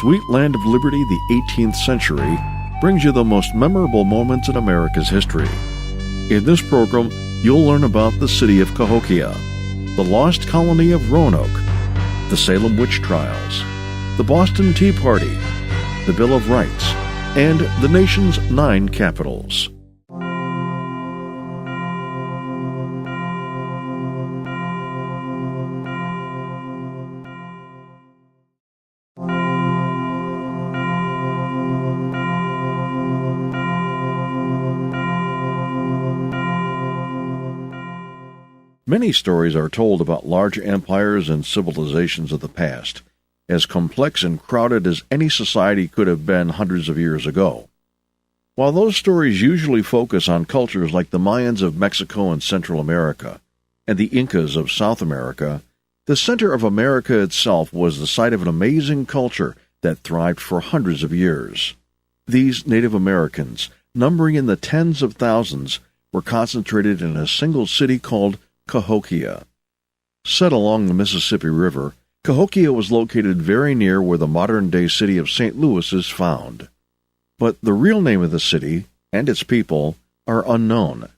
Sweet Land of Liberty, the 18th century, brings you the most memorable moments in America's history. In this program, you'll learn about the City of Cahokia, the Lost Colony of Roanoke, the Salem Witch Trials, the Boston Tea Party, the Bill of Rights, and the nation's 9 capitals. Many stories are told about large empires and civilizations of the past, as complex and crowded as any society could have been hundreds of years ago. While those stories usually focus on cultures like the Mayans of Mexico and Central America, and the Incas of South America, the center of America itself was the site of an amazing culture that thrived for hundreds of years. These Native Americans, numbering in the tens of thousands, were concentrated in a single city called Cahokia. Set along the Mississippi River, Cahokia was located very near where the modern-day city of St. Louis is found. But the real name of the city, and its people, are unknown.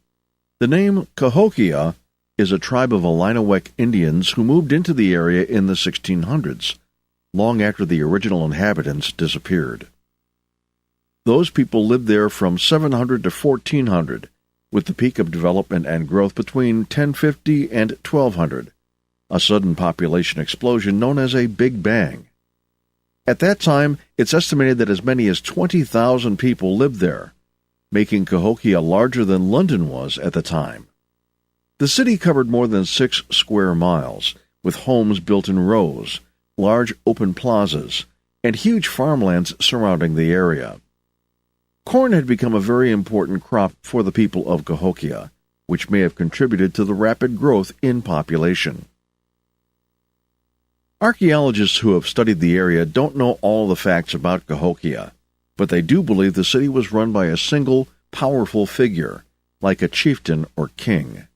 The name Cahokia is a tribe of ILLINIWEK Indians who moved into the area in the 1600s, long after the original inhabitants disappeared. Those people lived there from 700 to 1400, with the peak of development and growth between 1050 and 1200, a sudden population explosion known as a Big Bang. At that time, it's estimated that as many as 20,000 people lived there, making Cahokia larger than London was at the time. The city covered more than 6 square miles, with homes built in rows, large open plazas, and huge farmlands surrounding the area. Corn had become a very important crop for the people of Cahokia, which may have contributed to the rapid growth in population. Archaeologists who have studied the area don't know all the facts about Cahokia, but they do believe the city was run by a single, powerful figure, like a chieftain or king.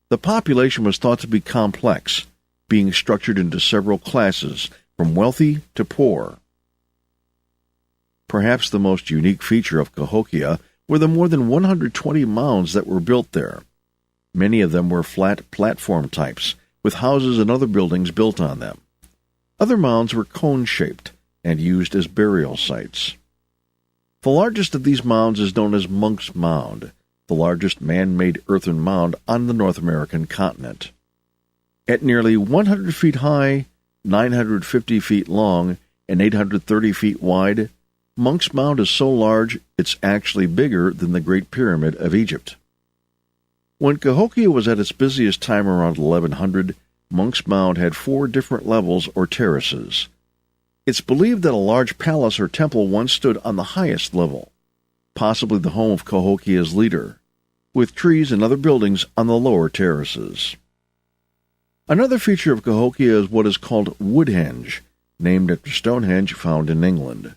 The population was thought to be complex, being structured into several classes, from wealthy to poor. Perhaps the most unique feature of Cahokia were the more than 120 mounds that were built there. Many of them were flat platform types, with houses and other buildings built on them. Other mounds were cone-shaped and used as burial sites. The largest of these mounds is known as Monk's Mound, the largest man-made earthen mound on the North American continent. At nearly 100 feet high, 950 feet long, and 830 feet wide, Monk's Mound is so large it's actually bigger than the Great Pyramid of Egypt. When Cahokia was at its busiest time around 1100, Monk's Mound had 4 different levels or terraces. It's believed that a large palace or temple once stood on the highest level, possibly the home of Cahokia's leader, with trees and other buildings on the lower terraces. Another feature of Cahokia is what is called Woodhenge, named after Stonehenge found in England.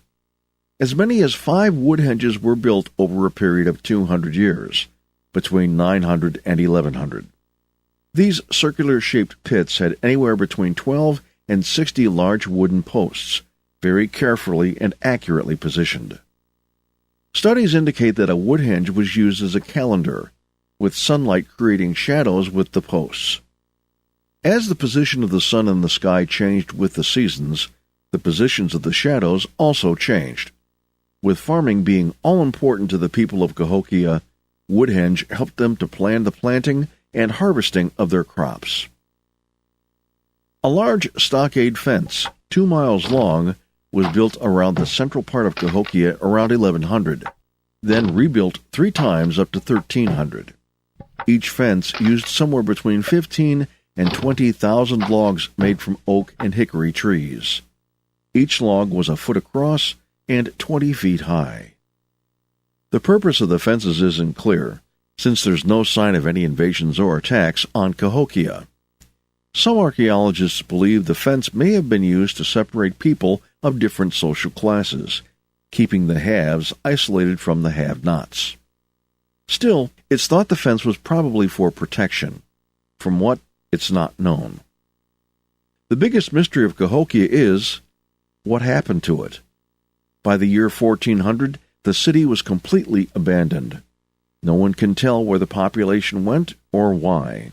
As many as 5 woodhenges were built over a period of 200 years, between 900 and 1100. These circular-shaped pits had anywhere between 12 and 60 large wooden posts, very carefully and accurately positioned. Studies indicate that a woodhenge was used as a calendar, with sunlight creating shadows with the posts. As the position of the sun in the sky changed with the seasons, the positions of the shadows also changed. With farming being all-important to the people of Cahokia, woodhenge helped them to plan the planting and harvesting of their crops. A large stockade fence, 2 miles long, was built around the central part of Cahokia around 1100, then rebuilt 3 times up to 1300. Each fence used somewhere between 15 and 20,000 logs made from oak and hickory trees. Each log was a foot across and 20 feet high. The purpose of the fences isn't clear, since there's no sign of any invasions or attacks on Cahokia. Some archaeologists believe the fence may have been used to separate people of different social classes, keeping the haves isolated from the have-nots. Still, it's thought the fence was probably for protection. From what, it's not known. The biggest mystery of Cahokia is what happened to it. By the year 1400, the city was completely abandoned. No one can tell where the population went or why.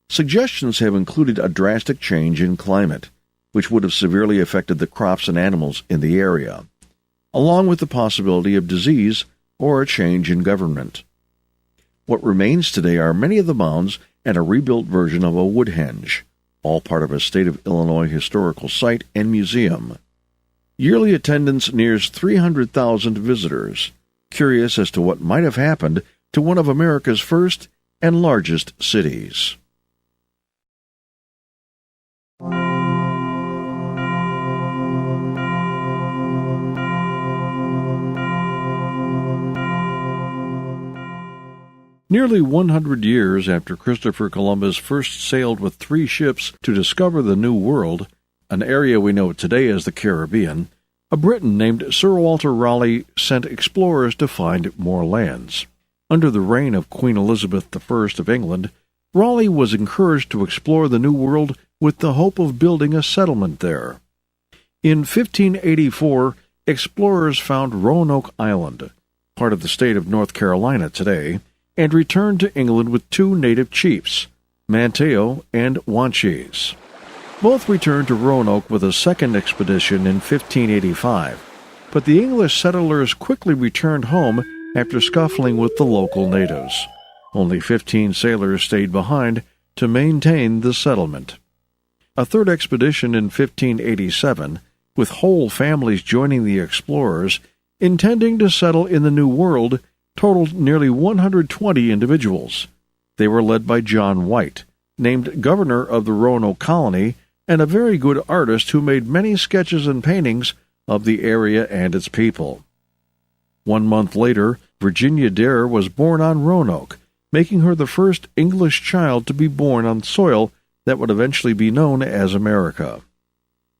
Suggestions have included a drastic change in climate, which would have severely affected the crops and animals in the area, along with the possibility of disease or a change in government. What remains today are many of the mounds and a rebuilt version of a Woodhenge, all part of a state of Illinois historical site and museum. Yearly attendance nears 300,000 visitors, curious as to what might have happened to one of America's first and largest cities. Nearly 100 years after Christopher Columbus first sailed with 3 ships to discover the New World, an area we know today as the Caribbean, a Briton named Sir Walter Raleigh sent explorers to find more lands. Under the reign of Queen Elizabeth I of England, Raleigh was encouraged to explore the New World with the hope of building a settlement there. In 1584, explorers found Roanoke Island, part of the state of North Carolina today, and returned to England with 2 native chiefs, Manteo and Wanchese. Both returned to Roanoke with a second expedition in 1585, but the English settlers quickly returned home after scuffling with the local natives. Only 15 sailors stayed behind to maintain the settlement. A third expedition in 1587, with whole families joining the explorers, intending to settle in the New World, totaled nearly 120 individuals. They were led by John White, named governor of the Roanoke colony, and a very good artist who made many sketches and paintings of the area and its people. 1 month later, Virginia Dare was born on Roanoke, making her the first English child to be born on soil that would eventually be known as America.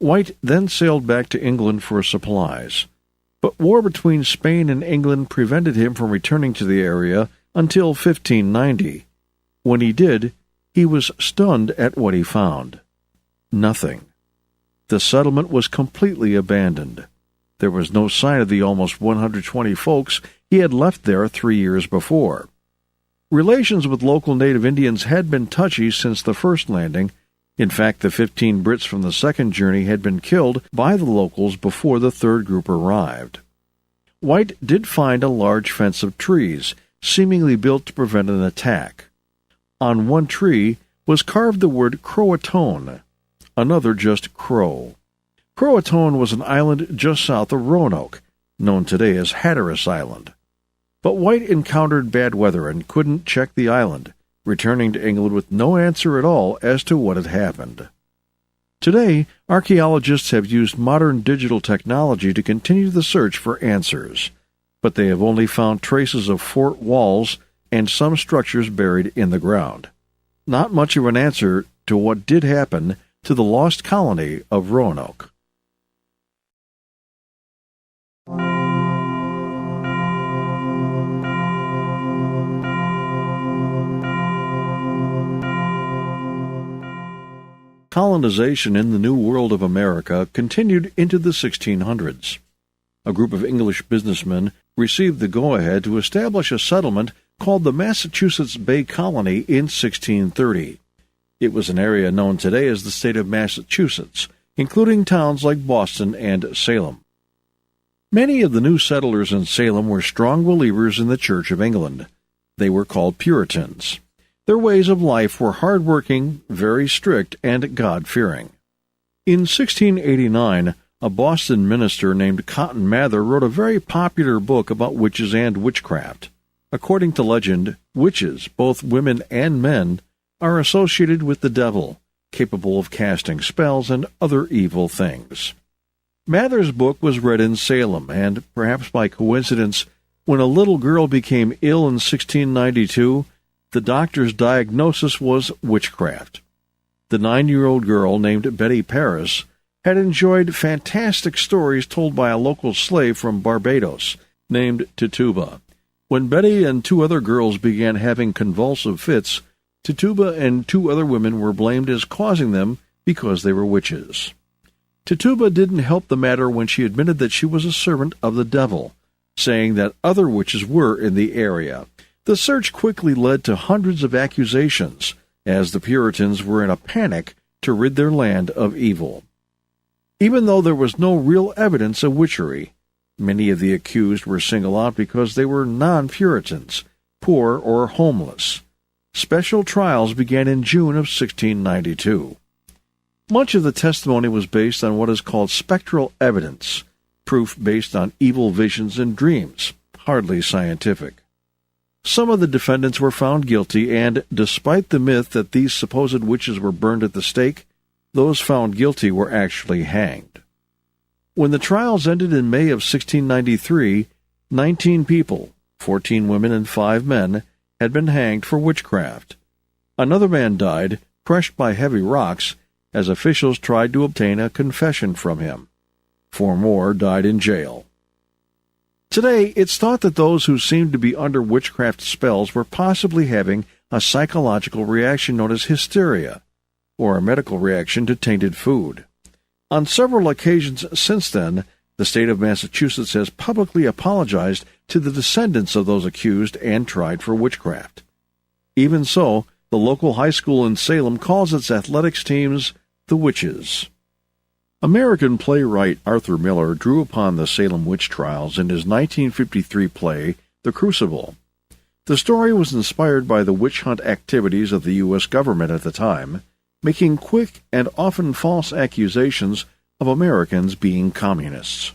White then sailed back to England for supplies, but war between Spain and England prevented him from returning to the area until 1590. When he did, he was stunned at what he found. Nothing. The settlement was completely abandoned. There was no sign of the almost 120 folks he had left there 3 years before. Relations with local native Indians had been touchy since the first landing. In fact, the 15 Brits from the second journey had been killed by the locals before the third group arrived. White did find a large fence of trees, seemingly built to prevent an attack. On one tree was carved the word Croatoan, another just Crow. Croatoan was an island just south of Roanoke, known today as Hatteras Island. But White encountered bad weather and couldn't check the island, returning to England with no answer at all as to what had happened. Today, archaeologists have used modern digital technology to continue the search for answers, but they have only found traces of fort walls and some structures buried in the ground. Not much of an answer to what did happen to the lost colony of Roanoke. Colonization in the New World of America continued into the 1600s. A group of English businessmen received the go-ahead to establish a settlement called the Massachusetts Bay Colony in 1630. It was an area known today as the state of Massachusetts, including towns like Boston and Salem. Many of the new settlers in Salem were strong believers in the Church of England. They were called Puritans. Their ways of life were hard-working, very strict, and God-fearing. In 1689, a Boston minister named Cotton Mather wrote a very popular book about witches and witchcraft. According to legend, witches, both women and men, are associated with the devil, capable of casting spells and other evil things. Mather's book was read in Salem, and, perhaps by coincidence, when a little girl became ill in 1692, the doctor's diagnosis was witchcraft. The 9-year-old girl, named Betty Paris, had enjoyed fantastic stories told by a local slave from Barbados, named Tituba. When Betty and 2 other girls began having convulsive fits, Tituba and 2 other women were blamed as causing them because they were witches. Tituba didn't help the matter when she admitted that she was a servant of the devil, saying that other witches were in the area. The search quickly led to hundreds of accusations, as the Puritans were in a panic to rid their land of evil. Even though there was no real evidence of witchery, many of the accused were singled out because they were non-Puritans, poor or homeless. Special trials began in June of 1692. Much of the testimony was based on what is called spectral evidence, proof based on evil visions and dreams, hardly scientific. Some of the defendants were found guilty, and despite the myth that these supposed witches were burned at the stake, those found guilty were actually hanged. When the trials ended in May of 1693, 19 people, 14 women and 5 men, had been hanged for witchcraft. Another man died, crushed by heavy rocks, as officials tried to obtain a confession from him. 4 more died in jail. Today, it's thought that those who seemed to be under witchcraft spells were possibly having a psychological reaction known as hysteria, or a medical reaction to tainted food. On several occasions since then, the state of Massachusetts has publicly apologized to the descendants of those accused and tried for witchcraft. Even so, the local high school in Salem calls its athletics teams the Witches. American playwright Arthur Miller drew upon the Salem Witch Trials in his 1953 play, The Crucible. The story was inspired by the witch hunt activities of the U.S. government at the time, making quick and often false accusations of Americans being communists.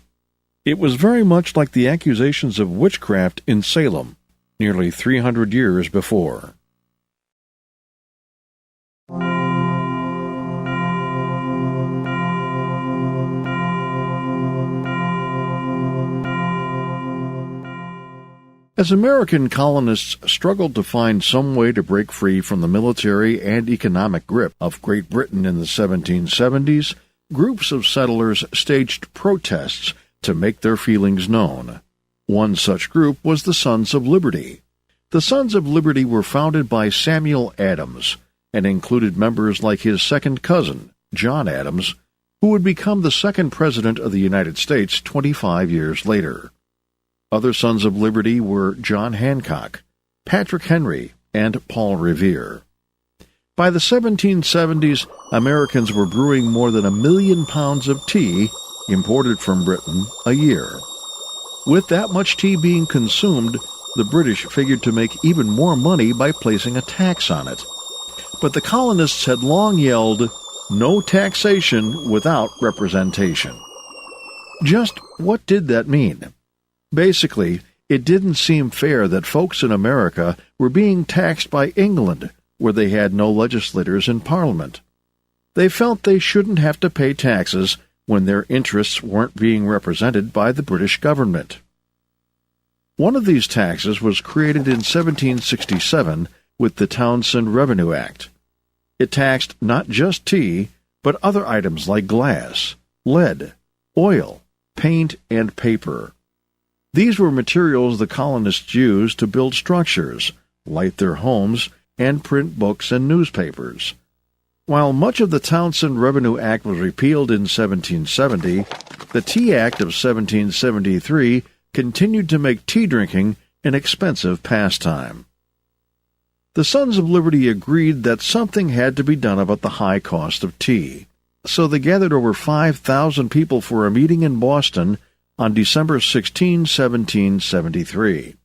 It was very much like the accusations of witchcraft in Salem, nearly 300 years before. As American colonists struggled to find some way to break free from the military and economic grip of Great Britain in the 1770s, groups of settlers staged protests to make their feelings known. One such group was the Sons of Liberty. The Sons of Liberty were founded by Samuel Adams and included members like his second cousin, John Adams, who would become the second President of the United States 25 years later. Other Sons of Liberty were John Hancock, Patrick Henry, and Paul Revere. By the 1770s, Americans were brewing more than 1 million pounds of tea imported from Britain a year. With that much tea being consumed, the British figured to make even more money by placing a tax on it. But the colonists had long yelled, "No taxation without representation." Just what did that mean? Basically, it didn't seem fair that folks in America were being taxed by England, where they had no legislators in Parliament. They felt they shouldn't have to pay taxes when their interests weren't being represented by the British government. One of these taxes was created in 1767 with the Townshend Revenue Act. It taxed not just tea, but other items like glass, lead, oil, paint, and paper. These were materials the colonists used to build structures, light their homes, and print books and newspapers. While much of the Townshend Revenue Act was repealed in 1770, the Tea Act of 1773 continued to make tea drinking an expensive pastime. The Sons of Liberty agreed that something had to be done about the high cost of tea, so they gathered over 5,000 people for a meeting in Boston on December 16, 1773.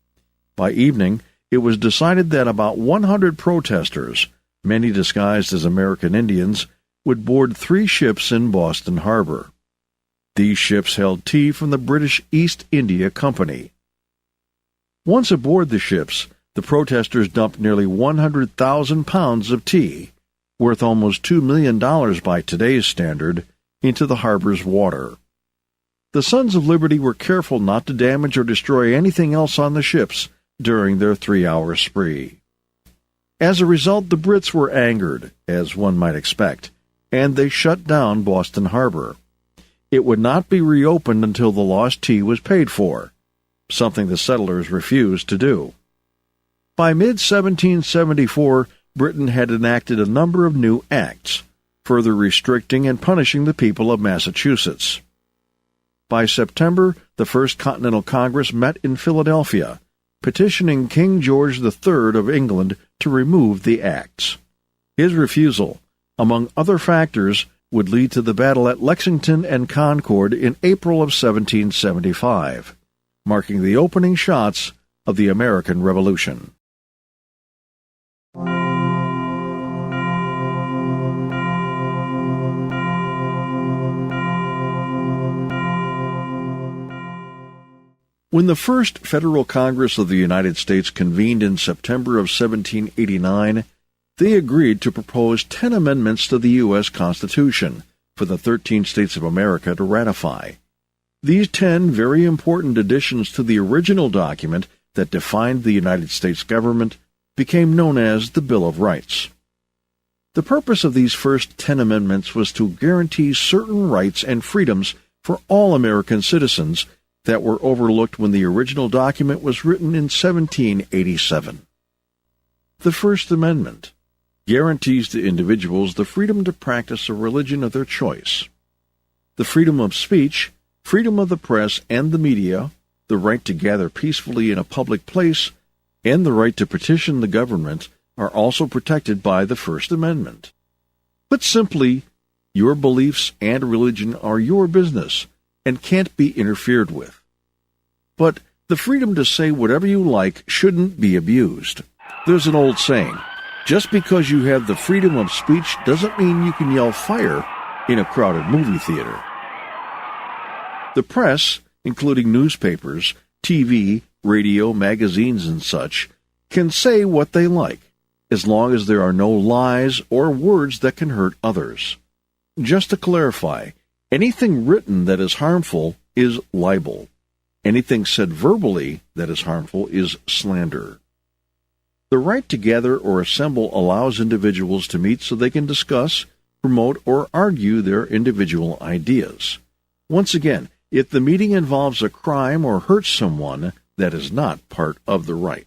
By evening, it was decided that about 100 protesters, many disguised as American Indians, would board 3 ships in Boston Harbor. These ships held tea from the British East India Company. Once aboard the ships, the protesters dumped nearly 100,000 pounds of tea, worth almost $2 million by today's standard, into the harbor's water. The Sons of Liberty were careful not to damage or destroy anything else on the ships during their 3-hour spree. As a result, the Brits were angered, as one might expect, and they shut down Boston Harbor. It would not be reopened until the lost tea was paid for, something the settlers refused to do. By mid-1774, Britain had enacted a number of new acts. further restricting and punishing the people of Massachusetts. By September, the First Continental Congress met in Philadelphia, petitioning King George III of England to remove the acts. His refusal, among other factors, would lead to the battle at Lexington and Concord in April of 1775, marking the opening shots of the American Revolution. When the First Federal Congress of the United States convened in September of 1789, they agreed to propose 10 amendments to the U.S. Constitution for the 13 states of America to ratify. These 10 very important additions to the original document that defined the United States government became known as the Bill of Rights. The purpose of these first 10 amendments was to guarantee certain rights and freedoms for all American citizens that were overlooked when the original document was written in 1787. The First Amendment guarantees to individuals the freedom to practice a religion of their choice. The freedom of speech, freedom of the press and the media, the right to gather peacefully in a public place, and the right to petition the government are also protected by the First Amendment. Put simply, your beliefs and religion are your business and can't be interfered with. But the freedom to say whatever you like shouldn't be abused. There's an old saying, just because you have the freedom of speech doesn't mean you can yell fire in a crowded movie theater. The press, including newspapers, TV, radio, magazines, and such, can say what they like, as long as there are no lies or words that can hurt others. Just to clarify, anything written that is harmful is libel. Anything said verbally that is harmful is slander. The right to gather or assemble allows individuals to meet so they can discuss, promote, or argue their individual ideas. Once again, if the meeting involves a crime or hurts someone, that is not part of the right.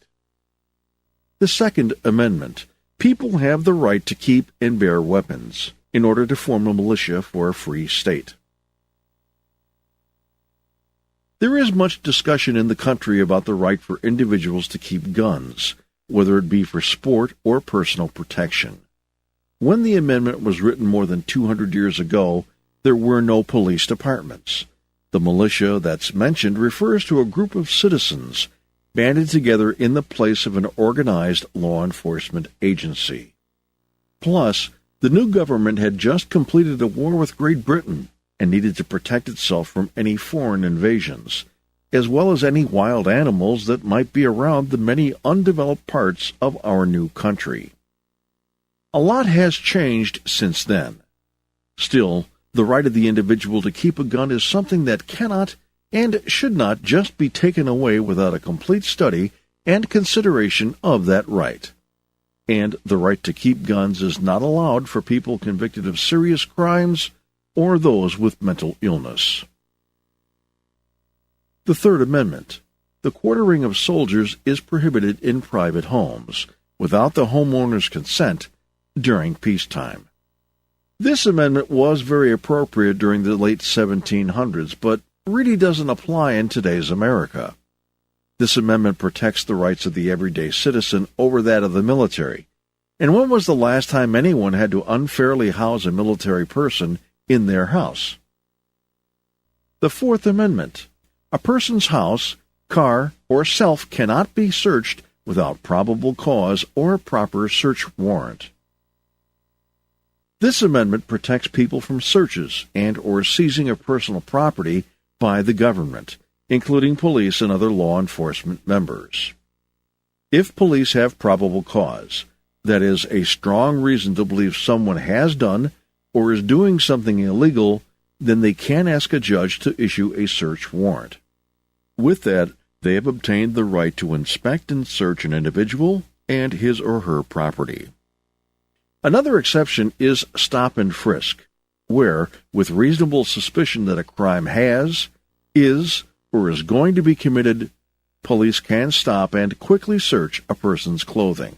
The Second Amendment. People have the right to keep and bear weapons in order to form a militia for a free state. There is much discussion in the country about the right for individuals to keep guns, whether it be for sport or personal protection. When the amendment was written more than 200 years ago, there were no police departments. The militia that's mentioned refers to a group of citizens banded together in the place of an organized law enforcement agency. Plus, the new government had just completed a war with Great Britain and needed to protect itself from any foreign invasions, as well as any wild animals that might be around the many undeveloped parts of our new country. A lot has changed since then. Still, the right of the individual to keep a gun is something that cannot and should not just be taken away without a complete study and consideration of that right. And the right to keep guns is not allowed for people convicted of serious crimes or those with mental illness. The Third Amendment. The quartering of soldiers is prohibited in private homes, without the homeowner's consent, during peacetime. This amendment was very appropriate during the late 1700s, but really doesn't apply in today's America. This amendment protects the rights of the everyday citizen over that of the military. And when was the last time anyone had to unfairly house a military person in their house? The Fourth Amendment. A person's house, car, or self cannot be searched without probable cause or a proper search warrant. This amendment protects people from searches and or seizing of personal property by the government, including police and other law enforcement members. If police have probable cause, that is, a strong reason to believe someone has done or is doing something illegal, then they can ask a judge to issue a search warrant. With that, they have obtained the right to inspect and search an individual and his or her property. Another exception is stop and frisk, where, with reasonable suspicion that a crime is, or is going to be committed, police can stop and quickly search a person's clothing.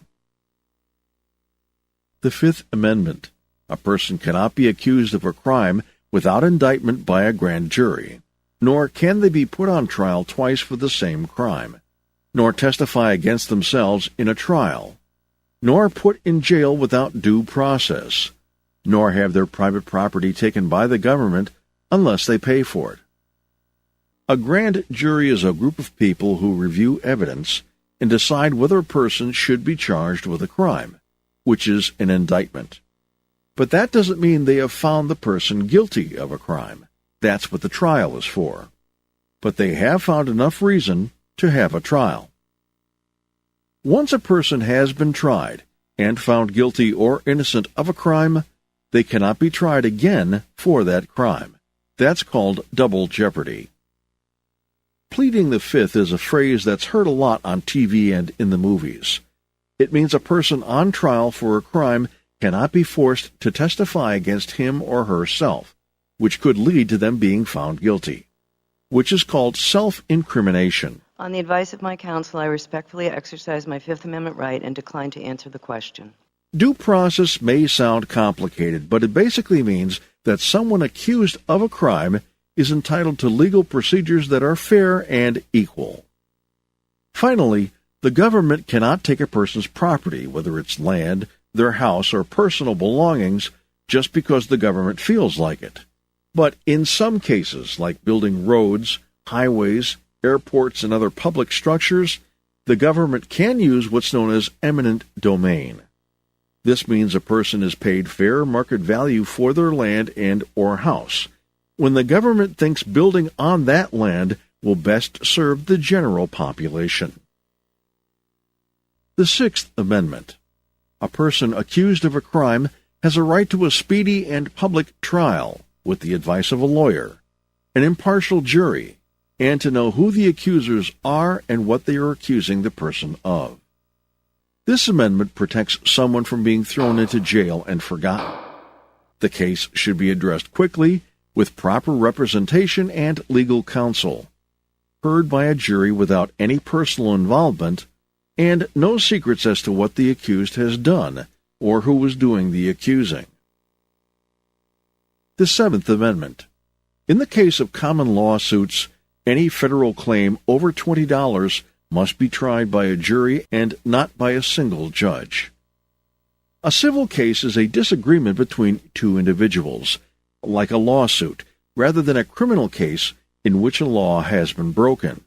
The Fifth Amendment. A person cannot be accused of a crime without indictment by a grand jury, nor can they be put on trial twice for the same crime, nor testify against themselves in a trial, nor put in jail without due process, nor have their private property taken by the government unless they pay for it. A grand jury is a group of people who review evidence and decide whether a person should be charged with a crime, which is an indictment. But that doesn't mean they have found the person guilty of a crime. That's what the trial is for. But they have found enough reason to have a trial. Once a person has been tried and found guilty or innocent of a crime, they cannot be tried again for that crime. That's called double jeopardy. Pleading the fifth is a phrase that's heard a lot on TV and in the movies. It means a person on trial for a crime cannot be forced to testify against him or herself, which could lead to them being found guilty, which is called self-incrimination. On the advice of my counsel, I respectfully exercise my Fifth Amendment right and decline to answer the question. Due process may sound complicated, but it basically means that someone accused of a crime is entitled to legal procedures that are fair and equal. Finally, the government cannot take a person's property, whether it's land, their house, or personal belongings, just because the government feels like it. But in some cases, like building roads, highways, airports, and other public structures, the government can use what's known as eminent domain. This means a person is paid fair market value for their land and or house, when the government thinks building on that land will best serve the general population. The Sixth Amendment. A person accused of a crime has a right to a speedy and public trial with the advice of a lawyer, an impartial jury, and to know who the accusers are and what they are accusing the person of. This amendment protects someone from being thrown into jail and forgotten. The case should be addressed quickly, with proper representation and legal counsel, heard by a jury without any personal involvement, and no secrets as to what the accused has done or who was doing the accusing. The Seventh Amendment. In the case of common law suits, any federal claim over $20 must be tried by a jury and not by a single judge. A civil case is a disagreement between two individuals, like a lawsuit, rather than a criminal case in which a law has been broken.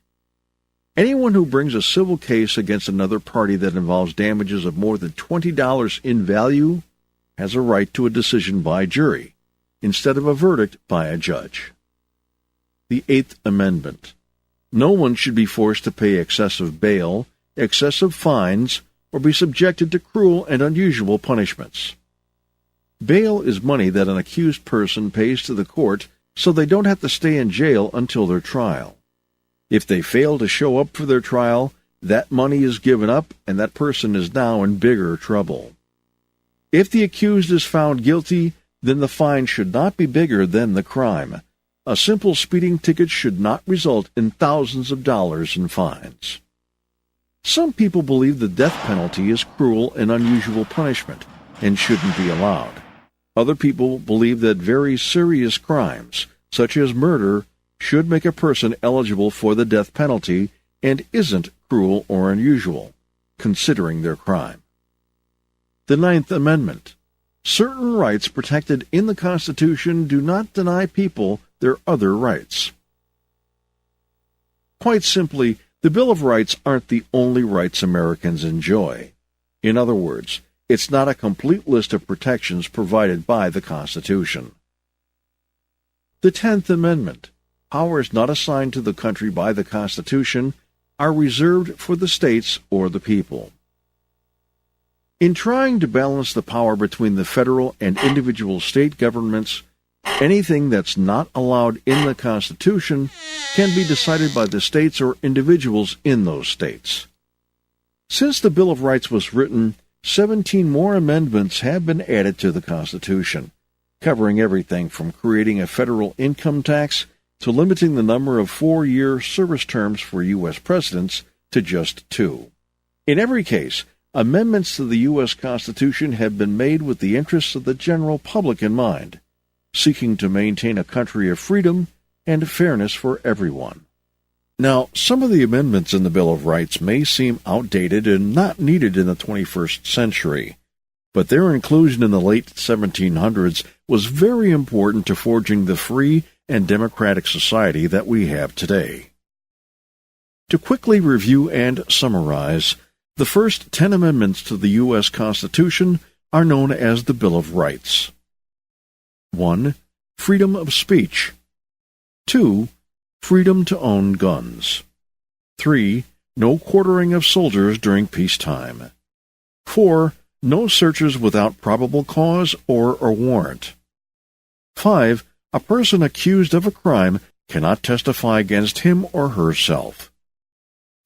Anyone who brings a civil case against another party that involves damages of more than $20 in value has a right to a decision by jury, instead of a verdict by a judge. The Eighth Amendment. No one should be forced to pay excessive bail, excessive fines, or be subjected to cruel and unusual punishments. Bail is money that an accused person pays to the court so they don't have to stay in jail until their trial. If they fail to show up for their trial, that money is given up and that person is now in bigger trouble. If the accused is found guilty, then the fine should not be bigger than the crime. A simple speeding ticket should not result in thousands of dollars in fines. Some people believe the death penalty is cruel and unusual punishment and shouldn't be allowed. Other people believe that very serious crimes, such as murder, should make a person eligible for the death penalty and isn't cruel or unusual, considering their crime. The Ninth Amendment. Certain rights protected in the Constitution do not deny people their other rights. Quite simply, the Bill of Rights aren't the only rights Americans enjoy. In other words, it's not a complete list of protections provided by the Constitution. The 10th Amendment. Powers not assigned to the country by the Constitution are reserved for the states or the people. In trying to balance the power between the federal and individual state governments, anything that's not allowed in the Constitution can be decided by the states or individuals in those states. Since the Bill of Rights was written, 17 more amendments have been added to the Constitution, covering everything from creating a federal income tax to limiting the number of 4-year service terms for U.S. presidents to just 2. In every case, amendments to the U.S. Constitution have been made with the interests of the general public in mind, seeking to maintain a country of freedom and fairness for everyone. Now, some of the amendments in the Bill of Rights may seem outdated and not needed in the 21st century, but their inclusion in the late 1700s was very important to forging the free and democratic society that we have today. To quickly review and summarize, the first 10 amendments to the U.S. Constitution are known as the Bill of Rights. 1. Freedom of speech. 2. Freedom to own guns. 3. No quartering of soldiers during peacetime. 4. No searches without probable cause or a warrant. 5. A person accused of a crime cannot testify against him or herself.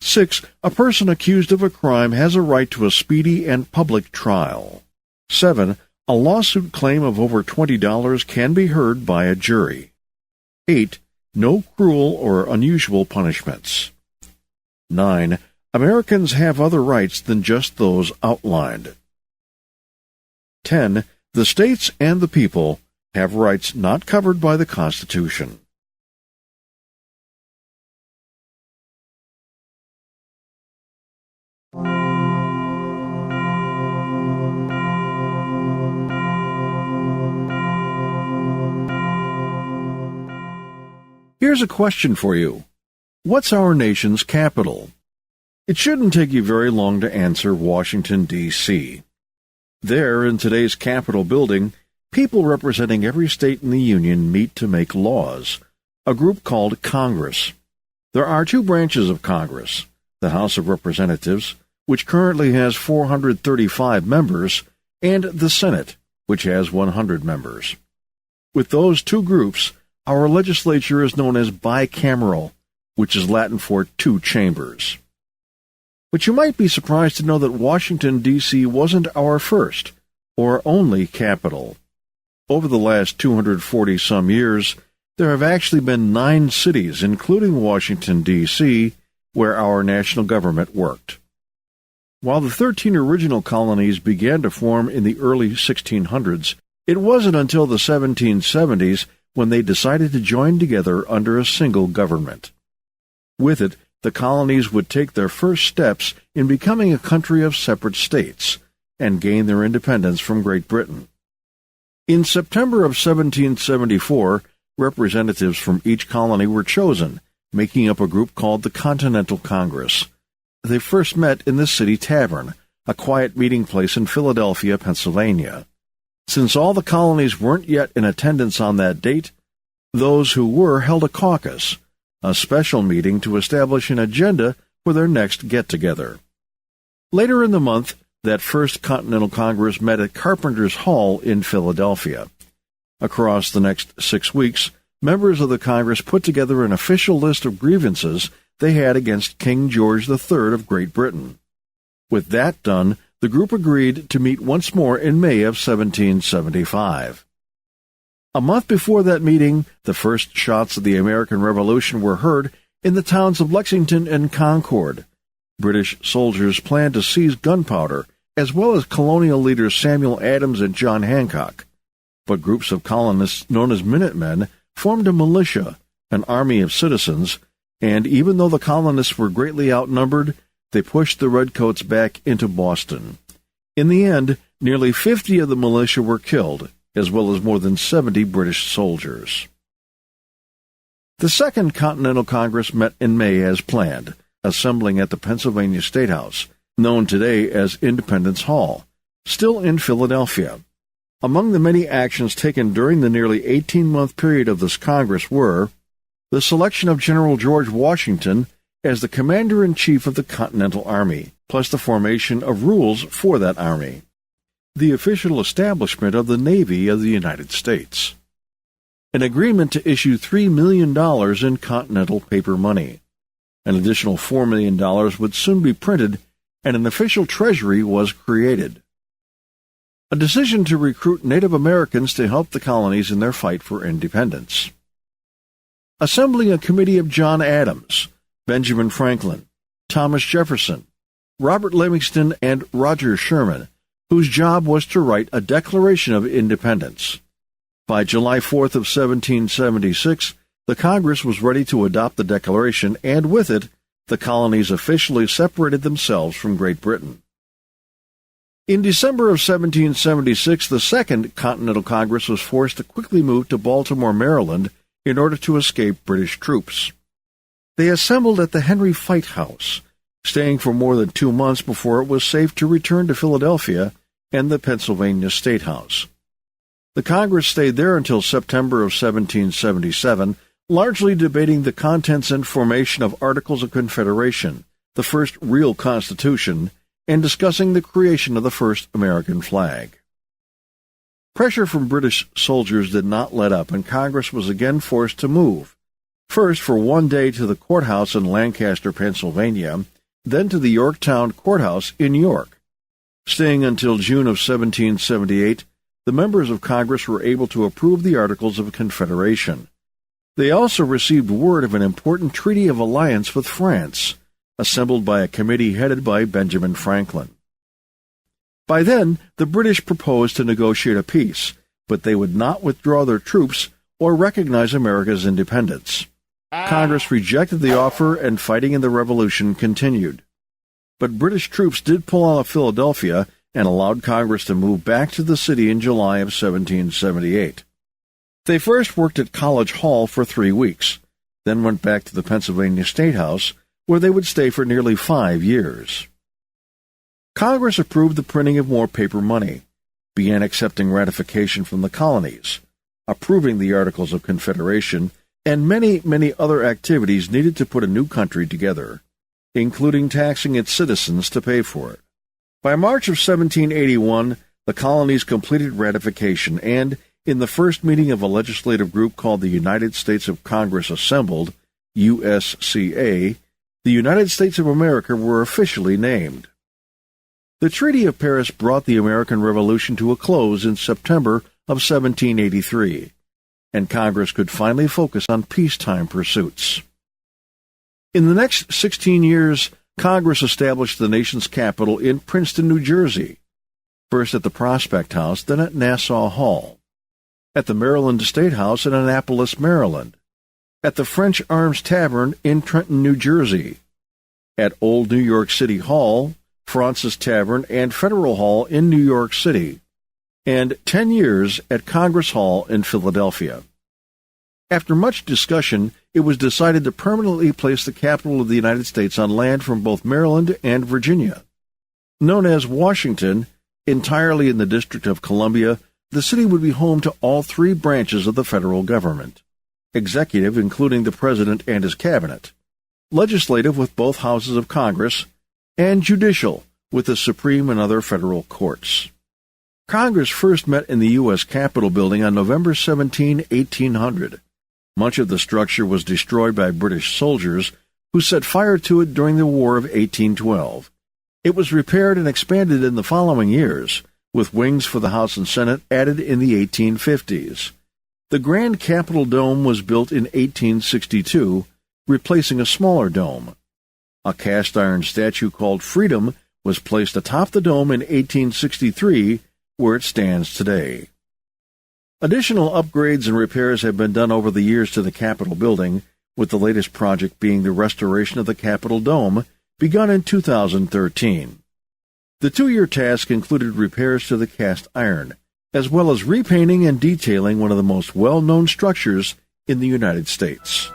6. A person accused of a crime has a right to a speedy and public trial. 7. A lawsuit claim of over $20 can be heard by a jury. 8. No cruel or unusual punishments. 9. Americans have other rights than just those outlined. 10. The states and the people have rights not covered by the Constitution. Here's a question for you. What's our nation's capital? It shouldn't take you very long to answer Washington, D.C. There, in today's Capitol building, people representing every state in the Union meet to make laws, a group called Congress. There are two branches of Congress, the House of Representatives, which currently has 435 members, and the Senate, which has 100 members. With those two groups, our legislature is known as bicameral, which is Latin for two chambers. But you might be surprised to know that Washington, D.C. wasn't our first or only capital. Over the last 240-some years, there have actually been 9 cities, including Washington, D.C., where our national government worked. While the 13 original colonies began to form in the early 1600s, it wasn't until the 1770s when they decided to join together under a single government. With it, the colonies would take their first steps in becoming a country of separate states and gain their independence from Great Britain. In September of 1774, representatives from each colony were chosen, making up a group called the Continental Congress. They first met in the City Tavern, a quiet meeting place in Philadelphia, Pennsylvania. Since all the colonies weren't yet in attendance on that date, those who were held a caucus, a special meeting to establish an agenda for their next get-together. Later in the month, that first Continental Congress met at Carpenter's Hall in Philadelphia. Across the next 6 weeks, members of the Congress put together an official list of grievances they had against King George III of Great Britain. With that done, the group agreed to meet once more in May of 1775. A month before that meeting, the first shots of the American Revolution were heard in the towns of Lexington and Concord. British soldiers planned to seize gunpowder, as well as colonial leaders Samuel Adams and John Hancock. But groups of colonists known as Minutemen formed a militia, an army of citizens, and even though the colonists were greatly outnumbered, they pushed the Redcoats back into Boston. In the end, nearly 50 of the militia were killed, as well as more than 70 British soldiers. The Second Continental Congress met in May as planned, assembling at the Pennsylvania State House, known today as Independence Hall, still in Philadelphia. Among the many actions taken during the nearly 18-month period of this Congress were the selection of General George Washington as the Commander-in-Chief of the Continental Army, plus the formation of rules for that army, the official establishment of the Navy of the United States, an agreement to issue $3 million in Continental paper money. An additional $4 million would soon be printed, and an official treasury was created. A decision to recruit Native Americans to help the colonies in their fight for independence. Assembling a committee of John Adams, Benjamin Franklin, Thomas Jefferson, Robert Livingston and Roger Sherman, whose job was to write a Declaration of Independence. By July 4th of 1776, the Congress was ready to adopt the Declaration, and with it, the colonies officially separated themselves from Great Britain. In December of 1776, the Second Continental Congress was forced to quickly move to Baltimore, Maryland, in order to escape British troops. They assembled at the Henry Fight House, staying for more than 2 months before it was safe to return to Philadelphia and the Pennsylvania State House. The Congress stayed there until September of 1777, largely debating the contents and formation of Articles of Confederation, the first real Constitution, and discussing the creation of the first American flag. Pressure from British soldiers did not let up, and Congress was again forced to move, first for 1 day to the courthouse in Lancaster, Pennsylvania, then to the Yorktown Courthouse in York. Staying until June of 1778, the members of Congress were able to approve the Articles of Confederation. They also received word of an important treaty of alliance with France, assembled by a committee headed by Benjamin Franklin. By then, the British proposed to negotiate a peace, but they would not withdraw their troops or recognize America's independence. Congress rejected the offer, and fighting in the Revolution continued. But British troops did pull out of Philadelphia and allowed Congress to move back to the city in July of 1778. They first worked at College Hall for 3 weeks, then went back to the Pennsylvania State House, where they would stay for nearly 5 years. Congress approved the printing of more paper money, began accepting ratification from the colonies, approving the Articles of Confederation, and many, many other activities needed to put a new country together, including taxing its citizens to pay for it. By March of 1781, the colonies completed ratification, and, in the first meeting of a legislative group called the United States of Congress Assembled, USCA, the United States of America were officially named. The Treaty of Paris brought the American Revolution to a close in September of 1783, and Congress could finally focus on peacetime pursuits. In the next 16 years, Congress established the nation's capital in Princeton, New Jersey, first at the Prospect House, then at Nassau Hall, at the Maryland State House in Annapolis, Maryland, at the French Arms Tavern in Trenton, New Jersey, at Old New York City Hall, Fraunces Tavern, and Federal Hall in New York City, and 10 years at Congress Hall in Philadelphia. After much discussion, it was decided to permanently place the capital of the United States on land from both Maryland and Virginia. Known as Washington, entirely in the District of Columbia, the city would be home to all 3 branches of the federal government: executive, including the president and his cabinet; legislative, with both houses of Congress; and judicial, with the Supreme and other federal courts. Congress first met in the U.S. Capitol building on November 17, 1800. Much of the structure was destroyed by British soldiers, who set fire to it during the War of 1812. It was repaired and expanded in the following years, with wings for the House and Senate added in the 1850s. The Grand Capitol Dome was built in 1862, replacing a smaller dome. A cast-iron statue called Freedom was placed atop the dome in 1863, where it stands today. Additional upgrades and repairs have been done over the years to the Capitol building, with the latest project being the restoration of the Capitol Dome, begun in 2013. The 2-year task included repairs to the cast iron, as well as repainting and detailing one of the most well-known structures in the United States.